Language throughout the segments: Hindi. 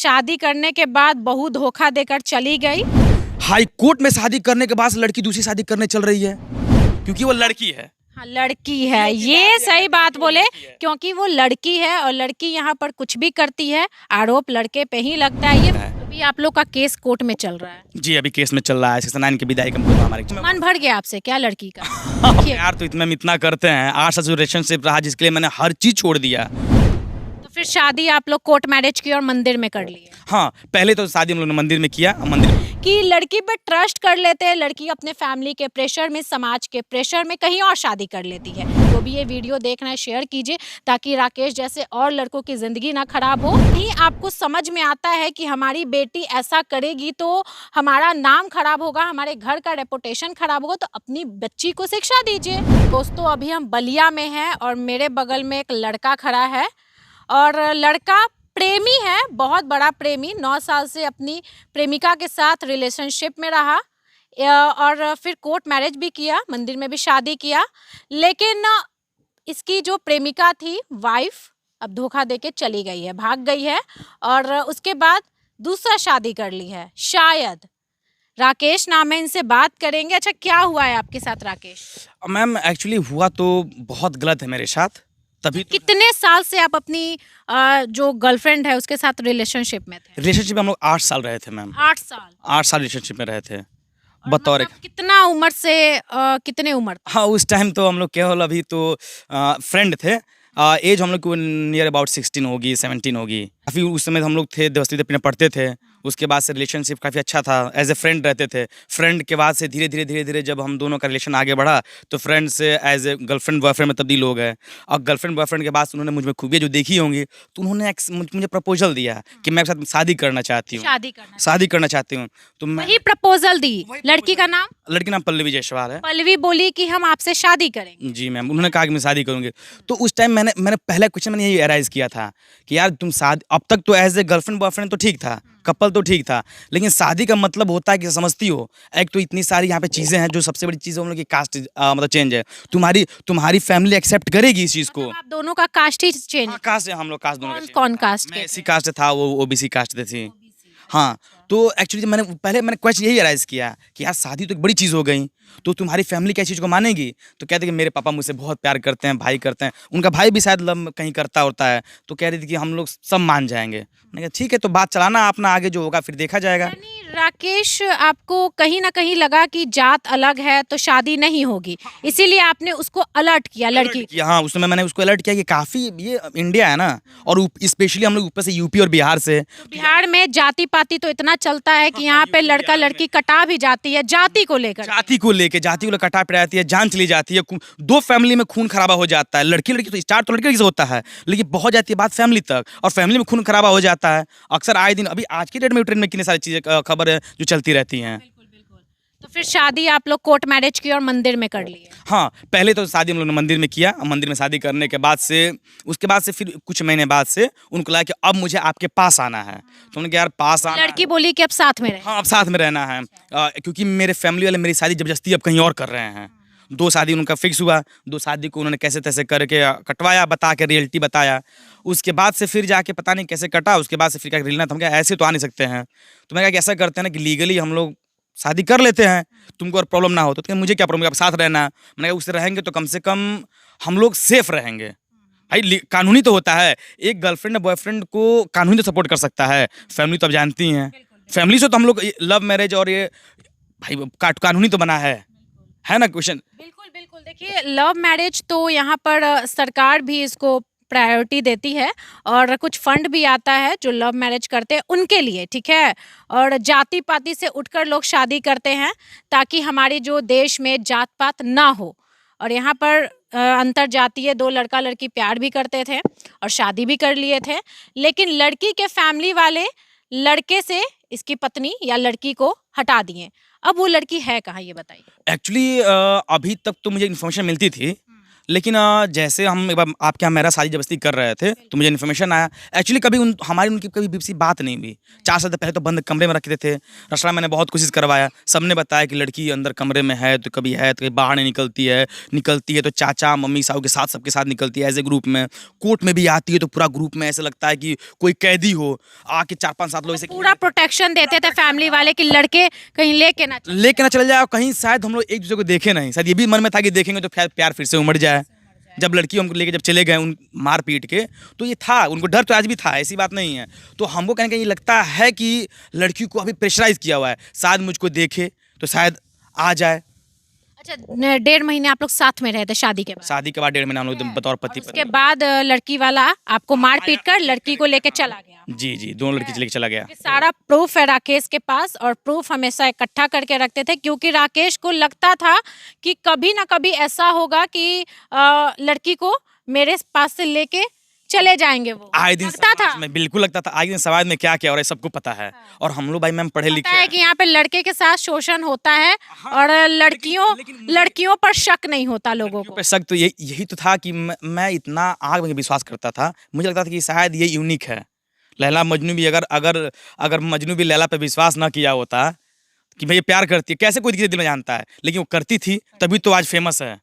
शादी करने के बाद बहू धोखा देकर चली गई। हाई कोर्ट में शादी करने के बाद लड़की दूसरी शादी करने चल रही है क्योंकि वो लड़की है। हाँ, लड़की है, ये सही बात बोले, क्योंकि वो लड़की है और लड़की यहाँ पर कुछ भी करती है आरोप लड़के पे ही लगता है। ये अभी आप लोग का केस कोर्ट में चल रहा है। जी अभी केस में चल रहा है। 69 की विदाई का मतलब हमारे मन भर गया आपसे क्या लड़की का? यार तो इतना हम इतना करते हैं, 8 साल रिलेशनशिप रहा जिसके लिए मैंने हर चीज छोड़ दिया। तो फिर शादी आप लोग कोर्ट मैरिज की और मंदिर में कर लिए? हाँ पहले तो शादी हम लोग ने मंदिर में किया। मंदिर कि लड़की पर ट्रस्ट कर लेते हैं, लड़की अपने फैमिली के प्रेशर में, समाज के प्रेशर में कहीं और शादी कर लेती है। तो भी ये वीडियो देखना है, शेयर कीजिए ताकि राकेश जैसे और लड़कों की ज़िंदगी ना खराब हो। नहीं आपको समझ में आता है कि हमारी बेटी ऐसा करेगी तो हमारा नाम खराब होगा, हमारे घर का रेपुटेशन खराब होगा, तो अपनी बच्ची को शिक्षा दीजिए। दोस्तों अभी हम बलिया में हैं और मेरे बगल में एक लड़का खड़ा है और लड़का प्रेमी है, बहुत बड़ा प्रेमी। 9 साल से अपनी प्रेमिका के साथ रिलेशनशिप में रहा और फिर कोर्ट मैरिज भी किया, मंदिर में भी शादी किया। लेकिन इसकी जो प्रेमिका थी, वाइफ, अब धोखा देके चली गई है, भाग गई है और उसके बाद दूसरा शादी कर ली है शायद। राकेश नाम है, इनसे बात करेंगे। अच्छा क्या हुआ है आपके साथ राकेश? मैम एक्चुअली हुआ तो बहुत गलत है मेरे साथ। तभी तो कितने साल से आप अपनी जो गर्लफ्रेंड है उसके साथ रिलेशनशिप में थे? रिलेशनशिप में हम लोग 8 साल रहे थे मैम। 8 साल? 8 साल रिलेशनशिप में रहे थे। बतौर मतलब कितना उम्र से कितने उम्र? हाँ उस टाइम तो हम लोग केवल अभी तो फ्रेंड थे। एज हम लोग को नियर अबाउट 16 होगी 17 होगी। काफ़ी उस समय हम लोग थे, दसवीं तक पढ़ते थे। उसके बाद से रिलेशनशिप काफ़ी अच्छा था, एज ए फ्रेंड रहते थे। फ्रेंड के बाद से धीरे धीरे जब हम दोनों का रिलेशन आगे बढ़ा तो फ्रेंड से एज ए गर्लफ्रेंड बॉयफ्रेंड में तब्दील हो गए। और गर्लफ्रेंड बॉयफ्रेंड के बाद उन्होंने मुझ में खूबियाँ जो देखी होंगी तो उन्होंने मुझे प्रपोजल दिया कि मैं आपके साथ शादी करना चाहती हूँ। शादी करना चाहती हूँ तो मैं वही प्रपोजल दी। लड़की का नाम? लड़की नाम पल्लवी जायसवाल है। पल्लवी बोली कि हम आपसे शादी करेंगे। जी मैम, उन्होंने कहा कि मैं शादी करूंगी। तो उस टाइम मैंने पहले क्वेश्चन मैंने यही एराइज किया था कि यार तुम शादी, अब तक तो एज ए गर्लफ्रेंड बॉयफ्रेंड तो ठीक था, कपल तो ठीक था, लेकिन शादी का मतलब होता है कि समझती हो, एक तो इतनी सारी यहाँ पे चीज़ें हैं। जो सबसे बड़ी चीज़ है हम लोग की कास्ट मतलब चेंज है। तुम्हारी फैमिली एक्सेप्ट करेगी इस चीज़ को। आप दोनों का कास्ट ही चेंज? हाँ कास्ट है, हम लोग कास्ट दोनों का। कौन कास्ट मैं एससी कास्ट था, वो ओबीसी कास्ट थी। हाँ तो एक्चुअली मैंने क्वेश्चन यही अराइज किया कि यार शादी तो एक बड़ी चीज़ हो गई, तो तुम्हारी फैमिली क्या चीज़ को मानेगी? तो कहते कि मेरे पापा मुझसे बहुत प्यार करते हैं, भाई करते हैं, उनका भाई भी शायद लव कहीं करता होता है, तो कह रही थी कि हम लोग सब मान जाएंगे। मैंने कहा ठीक है, तो बात चलाना अपना, आगे जो होगा फिर देखा जाएगा। राकेश आपको कहीं ना कहीं लगा कि जात अलग है तो शादी नहीं होगी, इसीलिए आपने उसको अलर्ट किया लड़की की। हाँ उस समय मैंने उसको अलर्ट किया कि काफ़ी ये इंडिया है ना, और स्पेशली हम लोग ऊपर से यूपी और बिहार से। तो बिहार में जाति पाति तो इतना चलता है कि यहाँ पे लड़का लड़की कटा भी जाती है जाति को लेकर। जाति को लेके कटा पड़ जाती है, जान चली जाती है, दो फैमिली में खून खराबा हो जाता है। लड़की तो स्टार्ट तो लड़की से होता है, लेकिन बहुत जाती है बात फैमिली तक, और फैमिली में खून खराबा हो जाता है अक्सर आए दिन। अभी आज की डेट में ट्रेंड में कितनी सारी चीजें खबर है जो चलती रहती हैं। तो फिर शादी आप लोग कोर्ट मैरिज की और मंदिर में कर लिए? हाँ पहले तो शादी हम लोग ने मंदिर में किया। मंदिर में शादी करने के बाद से उसके बाद से फिर कुछ महीने बाद से उनको लगा कि अब मुझे आपके पास आना है। तो उन्होंने कहा यार पास आना। लड़की बोली कि अब साथ में रहे। हाँ अब साथ में रहना है, क्योंकि मेरे फैमिली वाले मेरी शादी जबरदस्ती अब कहीं और कर रहे हैं। 2 शादी उनका फिक्स हुआ, 2 शादी को उन्होंने कैसे तैसे करके कटवाया, बता के रियलिटी बताया। उसके बाद से फिर जाके पता नहीं कैसे कटा। उसके बाद से फिर क्या रिलना था, हम क्या ऐसे तो आ नहीं सकते हैं। तो मैं कहा कि ऐसा करते हैं ना कि लीगली हम लोग शादी कर लेते हैं, तुमको और प्रॉब्लम ना हो। तो मुझे क्या प्रॉब्लम, आप साथ रहना। मैंने कहा उससे रहेंगे तो कम से कम हम लोग सेफ रहेंगे। भाई कानूनी तो होता है, एक गर्लफ्रेंड बॉयफ्रेंड को कानूनी तो सपोर्ट कर सकता है, फैमिली तो आप जानती हैं। फैमिली से तो हम लोग लव मैरिज और ये भाई कानूनी तो बना है ना क्वेश्चन। बिल्कुल बिल्कुल, देखिए लव मैरिज तो यहाँ पर सरकार भी इसको प्रायोरिटी देती है और कुछ फंड भी आता है जो लव मैरिज करते हैं उनके लिए, ठीक है। और जाति पाति से उठकर लोग शादी करते हैं ताकि हमारे जो देश में जात पात ना हो। और यहाँ पर अंतर जातीय 2 लड़का लड़की प्यार भी करते थे और शादी भी कर लिए थे, लेकिन लड़की के फैमिली वाले लड़के से इसकी पत्नी या लड़की को हटा दिए। अब वो लड़की है कहाँ ये बताइए। एक्चुअली अभी तक तो मुझे इन्फॉर्मेशन मिलती थी, लेकिन जैसे हम एक बार आपके यहाँ मेरा शादी जबरदस्ती कर रहे थे तो मुझे इन्फॉर्मेशन आया। एक्चुअली कभी हमारी उनकी कभी बीच बात नहीं हुई। 4 साल पहले तो बंद कमरे में रखते थे। रसड़ा मैंने बहुत कोशिश करवाया, सबने बताया कि लड़की अंदर कमरे में है तो कभी बाहर नहीं निकलती है तो चाचा मम्मी साहू के साथ सबके साथ निकलती है एज ए ग्रुप में। कोर्ट में भी आती है तो पूरा ग्रुप में ऐसे लगता है कि कोई कैदी हो, आके 4-5-7 लोग ऐसे पूरा प्रोटेक्शन देते थे फैमिली वाले कि लड़के कहीं लेके ना चले जाए। कहीं शायद हम लोग एक दूसरे को देखे नहीं, शायद ये भी मन में था कि देखेंगे तो प्यार फिर से उमड़ जाए। जब लड़की हमको लेके जब चले गए उन मार पीट के, तो ये था, उनको डर तो आज भी था, ऐसी बात नहीं है। तो हमको कहीं कहीं लगता है कि लड़की को अभी प्रेशराइज किया हुआ है, शायद मुझको देखे तो शायद आ जाए। अच्छा, 1.5 महीने आप लोग साथ में रहे थे शादी के बाद? शादी के बाद 1.5 महीना हम लोग बतौर पति उसके बाद लड़की वाला आपको मार पीट कर लड़की को लेके चला गया? जी, दोनों लड़की लेके चला गया। ये सारा प्रूफ है राकेश के पास, और प्रूफ हमेशा इकट्ठा करके रखते थे क्योंकि राकेश को लगता था कि कभी ना कभी ऐसा होगा कि लड़की को मेरे पास से लेके चले जाएंगे। वो आए दिन लगता था, में बिल्कुल लगता था। आए दिन समाज में क्या क्या हो रहा है सबको पता है। और हम लोग भाई मैम पढ़े लिखे है कि यहाँ पे लड़के के साथ शोषण होता है और लड़कियों पर शक नहीं होता लोगों को। शक तो यही तो था कि मैं इतना आग में विश्वास करता था। मुझे लगता था कि शायद ये यूनिक है। लैला मजनू भी अगर मजनू भी लैला पे विश्वास ना किया होता कि भाई ये प्यार करती है, कैसे कोई किसी दिल में जानता है, लेकिन वो करती थी तभी तो आज फेमस है।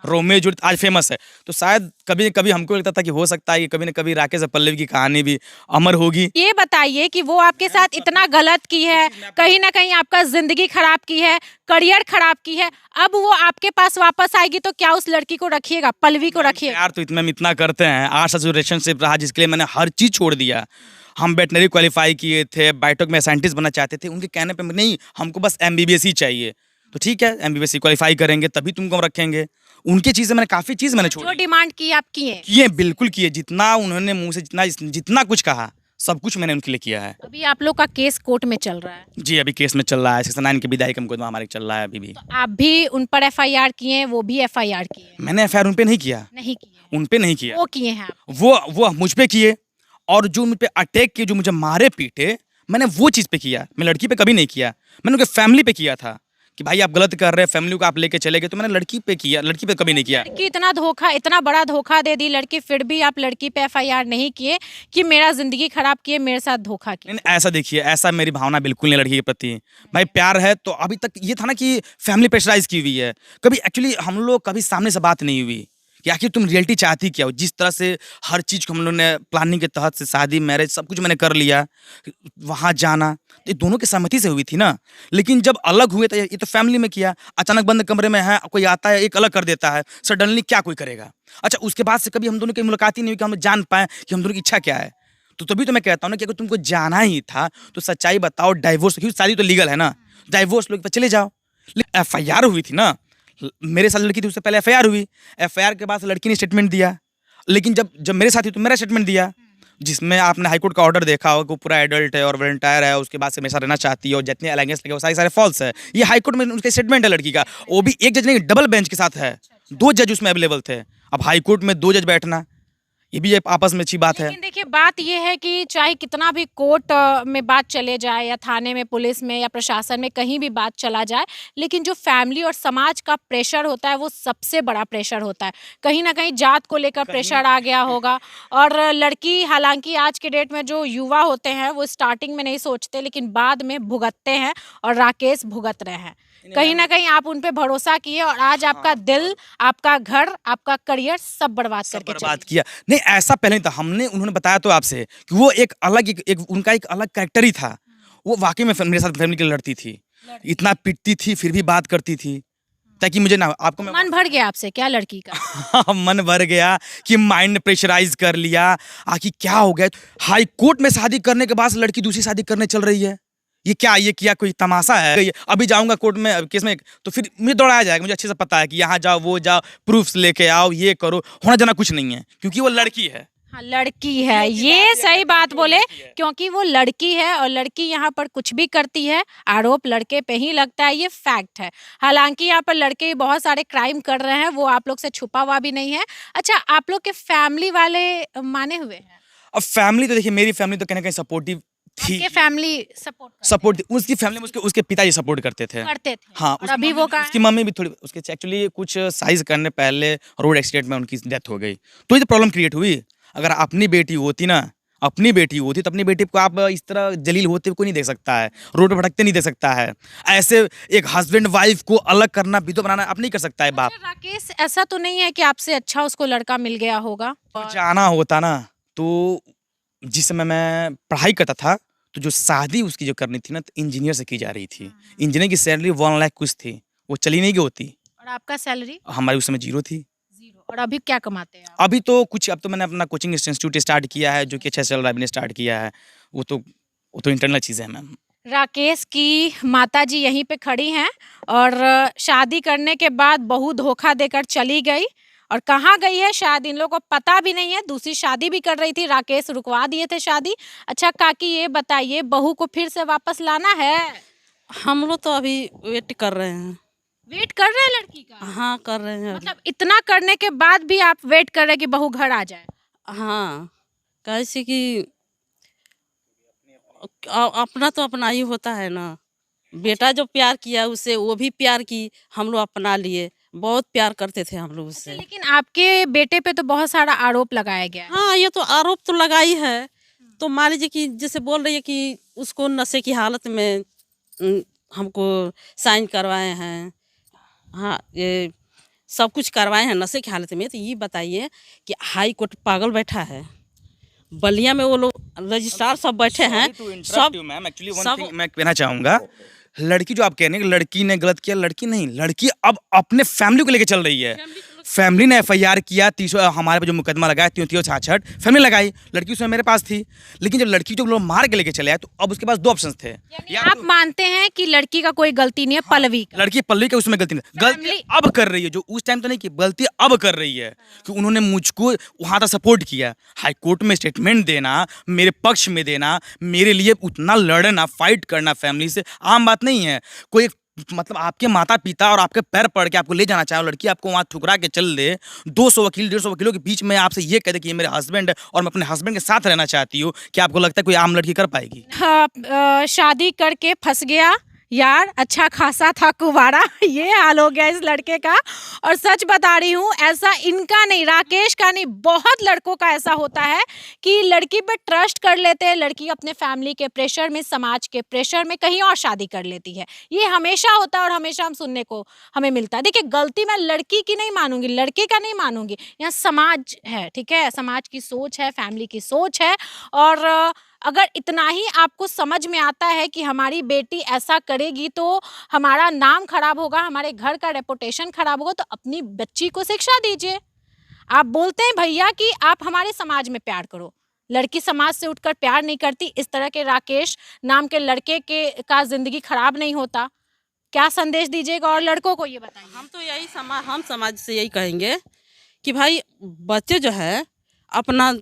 रोमियो जूलियट आज फेमस है। तो शायद कभी कभी हमको लगता था कि हो सकता है कि कभी न कभी राकेश और पल्लवी की कहानी भी अमर होगी। ये बताइए कि वो आपके साथ इतना गलत की है, कहीं ना कहीं आपका जिंदगी खराब की है, करियर खराब की है, अब वो आपके पास वापस आएगी तो क्या उस लड़की को रखिएगा, पल्लवी को रखिएगा? यार तो इतना करते हैं। 8 साल रिलेशनशिप रहा जिसके लिए मैंने हर चीज छोड़ दिया। हम वेटनरी क्वालिफाई किए थे, बायोटेक में साइंटिस्ट बनना चाहते थे। उनके कहने पे नहीं, हमको बस MBBS ही चाहिए। तो ठीक है, MBBS क्वालिफाई करेंगे तभी तुमको हम रखेंगे। उनकी चीजें मैंने काफी चीज मैंने छोड़ी। जो डिमांड की आप किए बिल्कुल किए। जितना उन्होंने मुंह से जितना कुछ कहा सब कुछ मैंने उनके लिए किया है। अभी आप लोग का केस कोर्ट में चल रहा है? जी, अभी केस में चल रहा है। 69 की विधायक का मुकदमा हमारे चल रहा है अभी भी। तो आप भी उन पर FIR किए, वो भी FIR किए? मैंने FIR उन पे नहीं किया। नहीं किए? उन पे नहीं किया। वो किए हैं आप? वो मुझ पे किए, और जो मुझ पे अटैक किए, जो मुझे मारे पीटे, मैंने वो चीज़ पे किया। मैं लड़की पे कभी नहीं किया। मैंने उनके फैमिली पे किया था कि भाई आप गलत कर रहे हैं, फैमिली को आप लेके चले गए। तो मैंने लड़की पे किया, लड़की पे कभी नहीं किया। लड़की इतना बड़ा धोखा दे दी लड़की, फिर भी आप लड़की पे FIR नहीं किए कि मेरा जिंदगी खराब किए, मेरे साथ धोखा किया? नहीं, ऐसा देखिए, ऐसा मेरी भावना बिल्कुल नहीं लड़की के प्रति। भाई प्यार है तो अभी तक ये था ना कि फैमिली प्रेशराइज की हुई है। कभी एक्चुअली हम लोग कभी सामने से बात नहीं हुई कि आखिर तुम रियलिटी चाहती क्या हो। जिस तरह से हर चीज़ को हम लोग ने प्लानिंग के तहत से शादी मैरिज सब कुछ मैंने कर लिया, वहाँ जाना तो ये दोनों की सहमति से हुई थी ना। लेकिन जब अलग हुए तो ये तो फैमिली में किया। अचानक बंद कमरे में है, कोई आता है एक अलग कर देता है, सडनली क्या कोई करेगा। अच्छा, उसके बाद से कभी हम दोनों की मुलाकात ही नहीं हुई कि हम जान पाए कि हम दोनों की इच्छा क्या है। तो तभी तो मैं कहता हूँ ना कि अगर तुमको जाना ही था तो सच्चाई बताओ, डाइवोर्स, क्योंकि शादी तो लीगल है ना, डाइवोर्स लोग पे चले जाओ। लेकिन FIR हुई थी ना, मेरे साथ लड़की थी, उससे पहले FIR हुई। FIR के बाद लड़की ने स्टेटमेंट दिया, लेकिन जब मेरे साथ थी तो मेरा स्टेटमेंट दिया, जिसमें आपने हाईकोर्ट का ऑर्डर देखा हो कि पूरा एडल्ट है और वॉलंटियर है, उसके बाद से मेरे साथ रहना चाहती है और जितने अलाइंस लगे वो सारे फॉल्स है। ये हाईकोर्ट में उनका स्टेटमेंट है लड़की का। वो भी एक जज नहीं, डबल बेंच के साथ है, 2 जज उसमें अवेलेबल थे। अब हाईकोर्ट में 2 जज बैठना ये भी आपस में अच्छी बात है। लेकिन देखिए बात ये है कि चाहे कितना भी कोर्ट में बात चले जाए या थाने में, पुलिस में या प्रशासन में, कहीं भी बात चला जाए, लेकिन जो फैमिली और समाज का प्रेशर होता है वो सबसे बड़ा प्रेशर होता है। कहीं ना कहीं जात को लेकर प्रेशर आ गया होगा। और लड़की, हालांकि आज के डेट में जो युवा होते हैं वो स्टार्टिंग में नहीं सोचते लेकिन बाद में भुगतते हैं, और राकेश भुगत रहे हैं। कहीं ना कहीं आप उन पे भरोसा किए और आज आपका दिल, आपका घर, आपका करियर सब बर्बाद किया। नहीं, ऐसा पहले नहीं था। उन्होंने बताया तो आपसे कि वो एक अलग उनका एक अलग कैरेक्टर ही था। वो वाकई में मेरे साथ फैमिली के लिए लड़ती थी, इतना पिटती थी, फिर भी बात करती थी ताकि मुझे ना आपको मन भर गया आपसे क्या लड़की का? मन भर गया कि माइंड ने प्रेशराइज कर लिया। आखिर क्या हो गया? हाई कोर्ट में शादी करने के बाद लड़की दूसरी शादी करने चल रही है। ये किया कोई तमाशा है? अभी जाऊंगा कोर्ट में केस में तो फिर मुझे दौड़ाया जाएगा। मुझे अच्छे से पता है कि यहाँ जाओ, वो जाओ, प्रूफ्स लेके आओ, ये करो, होना जाना कुछ नहीं है क्योंकि वो लड़की है। हाँ, लड़की है, ये सही बात बोले, क्योंकि वो लड़की है और लड़की यहाँ पर कुछ भी करती है आरोप लड़के पे ही लगता है, ये फैक्ट है। हालांकि यहाँ पर लड़के बहुत सारे क्राइम कर रहे हैं, वो आप लोग से छुपा हुआ भी नहीं है। अच्छा, आप लोग के फैमिली वाले माने हुए हैं? अब फैमिली तो देखिए, मेरी फैमिली तो कहीं ना कहीं सपोर्टिव थी, आपके फैमिली सपोर्ट सपोर्ट उसकी फैमिली में उसके उसके पिताजी सपोर्ट करते थे। करते थे। हाँ, और अभी वो कहाँ उसकी मम्मी भी थोड़ी उसके एक्चुअली कुछ साइज़ करने पहले रोड एक्सीडेंट में उनकी डेथ हो गई। तो ये तो प्रॉब्लम क्रिएट हुई। अगर अपनी बेटी होती ना, अपनी बेटी होती तो अपनी बेटी को आप इस तरह जलील होते हुए कोई नहीं देख सकता है, रोड पे भटकते नहीं देख सकता है। ऐसे एक हस्बैंड वाइफ को अलग करना, विधवा बनाना अब नहीं कर सकता है बाप। अच्छा, राकेश ऐसा तो नहीं है कि आपसे अच्छा उसको लड़का मिल गया होगा? जाना होता ना, तो जिस समय मैं पढ़ाई करता था, तो जो शादी उसकी जो करनी थी ना, तो इंजीनियर से की जा रही थी। इंजीनियर की सैलरी 1 लाख कुछ थी, वो चली नहीं गई होती। और आपका सैलरी? हमारी उस समय 0 थी। 0। और अभी क्या कमाते हैं आप? अभी तो कुछ, अब तो मैंने अपना कोचिंग इंस्टीट्यूट स्टार्ट किया है, जो कि अच्छा चल रहा है, मैंने स्टार्ट किया है। वो तो इंटरनल चीज़ें हैं मैम। राकेश की माताजी यहीं पे खड़ी हैं और शादी करने के बाद बहू धोखा देकर चली गई और कहाँ गई है शायद इन लोगों को पता भी नहीं है। दूसरी शादी भी कर रही थी, राकेश रुकवा दिए थे शादी। अच्छा काकी ये बताइए, बहू को फिर से वापस लाना है? हम लोग तो अभी वेट कर रहे हैं। वेट कर रहे हैं लड़की का? हाँ, कर रहे हैं अभी। मतलब इतना करने के बाद भी आप वेट कर रहे हैं कि बहू घर आ जाए? हाँ, कैसे कि अपना तो अपना ही होता है ना। बेटा जो प्यार किया उससे, वो भी प्यार की, हम लोग अपना लिए। बहुत प्यार करते थे हम लोग उससे। लेकिन आपके बेटे पे तो बहुत सारा आरोप लगाया गया है। हाँ, ये तो आरोप तो लगा ही है। तो मान लीजिए कि जैसे बोल रही है कि उसको नशे की हालत में हमको साइन करवाए हैं। हाँ, ये सब कुछ करवाए हैं नशे की हालत में। तो ये बताइए कि हाई कोर्ट पागल बैठा है, बलिया में वो लोग रजिस्ट्रार सब बैठे हैं। सब मैम, एक्चुअली सब मैं कहना चाहूँगा, लड़की जो आप कह रहे हैं कि लड़की ने गलत किया, लड़की नहीं, लड़की अब अपने फैमिली को लेके चल रही है। फैमिली ने एफआईआर किया, 30 हमारे पे जो मुकदमा लगाया 3366 फैमिली लगाई, लड़की उसमें मेरे पास थी। लेकिन जब लड़की जो लोग मार के लेके चले आए, तो अब उसके पास 2 ऑप्शंस थे। यानी आप मानते हैं कि लड़की का कोई गलती नहीं है, पल्लवी का? लड़की पल्लवी के उसमें गलती नहीं, गलती अब कर रही है, जो उस टाइम तो नहीं की, गलती अब कर रही है कि उन्होंने मुझको वहां तक सपोर्ट किया, हाई कोर्ट में स्टेटमेंट देना, मेरे पक्ष में देना, मेरे लिए उतना लड़ना, फाइट करना फैमिली से आम बात नहीं है। कोई मतलब आपके माता पिता और आपके पैर पड़ के आपको ले जाना चाहे, लड़की आपको वहां ठुकरा के चल दे, 200 वकील 150 वकीलों के बीच में आपसे ये कह दे कि ये मेरे हस्बैंड है और मैं अपने हस्बैंड के साथ रहना चाहती हूँ, क्या आपको लगता है कोई आम लड़की कर पाएगी? हाँ, शादी करके फंस गया यार, अच्छा खासा था कुंवारा, ये हाल हो गया इस लड़के का। और सच बता रही हूँ, ऐसा इनका नहीं, राकेश का नहीं, बहुत लड़कों का ऐसा होता है कि लड़की पे ट्रस्ट कर लेते हैं, लड़की अपने फैमिली के प्रेशर में, समाज के प्रेशर में कहीं और शादी कर लेती है। ये हमेशा होता है और हमेशा हम सुनने को हमें मिलता है। देखिए, गलती मैं लड़की की नहीं मानूंगी, लड़के का नहीं मानूंगी, यहाँ समाज है, ठीक है, समाज की सोच है, फैमिली की सोच है। और अगर इतना ही आपको समझ में आता है कि हमारी बेटी ऐसा करेगी तो हमारा नाम खराब होगा, हमारे घर का रेपुटेशन खराब होगा, तो अपनी बच्ची को शिक्षा दीजिए। आप बोलते हैं भैया कि आप हमारे समाज में प्यार करो, लड़की समाज से उठकर प्यार नहीं करती, इस तरह के राकेश नाम के लड़के के का जिंदगी खराब नहीं होता। क्या संदेश दीजिएगा और लड़कों को ये बताइए? हम तो यही हम समाज से यही कहेंगे कि भाई बच्चे जो है अपना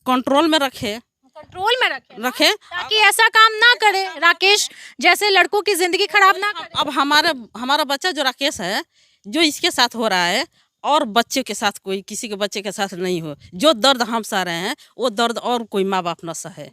कंट्रोल में रखे, कंट्रोल में रखे ताकि ऐसा काम ना करे, राकेश जैसे लड़कों की जिंदगी खराब ना करे। अब हमारा बच्चा जो राकेश है, जो इसके साथ हो रहा है और बच्चे के साथ, कोई किसी के बच्चे के साथ नहीं हो। जो दर्द हम सह रहे हैं वो दर्द और कोई माँ बाप न सहे।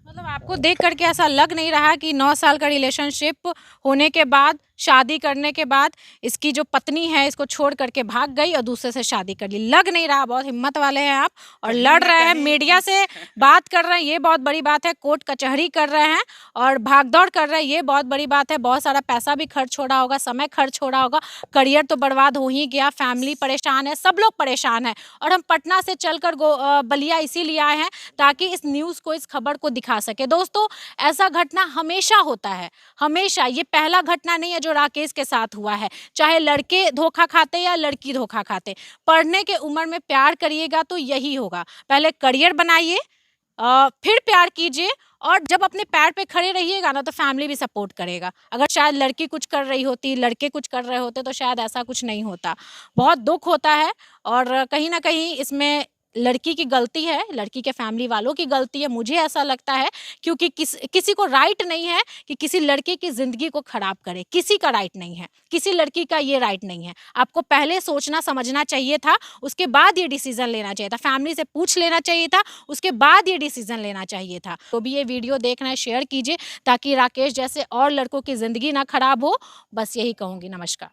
मतलब आपको देख करके ऐसा लग नहीं रहा कि 9 साल का रिलेशनशिप होने के बाद, शादी करने के बाद इसकी जो पत्नी है इसको छोड़ करके भाग गई और दूसरे से शादी कर ली? लग नहीं रहा, बहुत हिम्मत वाले हैं आप और लड़ रहे हैं, मीडिया से बात कर रहे हैं, ये बहुत बड़ी बात है, कोर्ट कचहरी कर रहे हैं और भागदौड़ कर रहे हैं, ये बहुत बड़ी बात है। बहुत सारा पैसा भी खर्च हो रहा होगा, समय खर्च हो रहा होगा, करियर तो बर्बाद हो ही गया, फैमिली परेशान है, सब लोग परेशान है। और हम पटना से चलकर बलिया इसीलिए आए हैं ताकि इस न्यूज़ को, इस खबर को दिखा सके। दोस्तों, ऐसा घटना हमेशा होता है, हमेशा, ये पहला घटना नहीं है जो राकेश के साथ हुआ है। चाहे लड़के धोखा खाते या लड़की धोखा खाते, पढ़ने के उम्र में प्यार करिएगा तो यही होगा। पहले करियर बनाइए, फिर प्यार कीजिए, और जब अपने पैर पे खड़े रहिएगा ना तो फैमिली भी सपोर्ट करेगा। अगर शायद लड़की कुछ कर रही होती, लड़के कुछ कर रहे होते तो शायद ऐसा कुछ नहीं होता। बहुत दुख होता है और कहीं ना कहीं इसमें लड़की की गलती है, लड़की के फैमिली वालों की गलती है, मुझे ऐसा लगता है, क्योंकि किसी को राइट नहीं है कि किसी लड़के की ज़िंदगी को ख़राब करे, किसी का राइट नहीं है, किसी लड़की का ये राइट नहीं है। आपको पहले सोचना समझना चाहिए था, उसके बाद ये डिसीज़न लेना चाहिए था, फैमिली से पूछ लेना चाहिए था, उसके बाद ये डिसीज़न लेना चाहिए था। तो भी ये वीडियो देखना है शेयर कीजिए ताकि राकेश जैसे और लड़कों की ज़िंदगी ना ख़राब हो। बस यही कहूँगी। नमस्कार।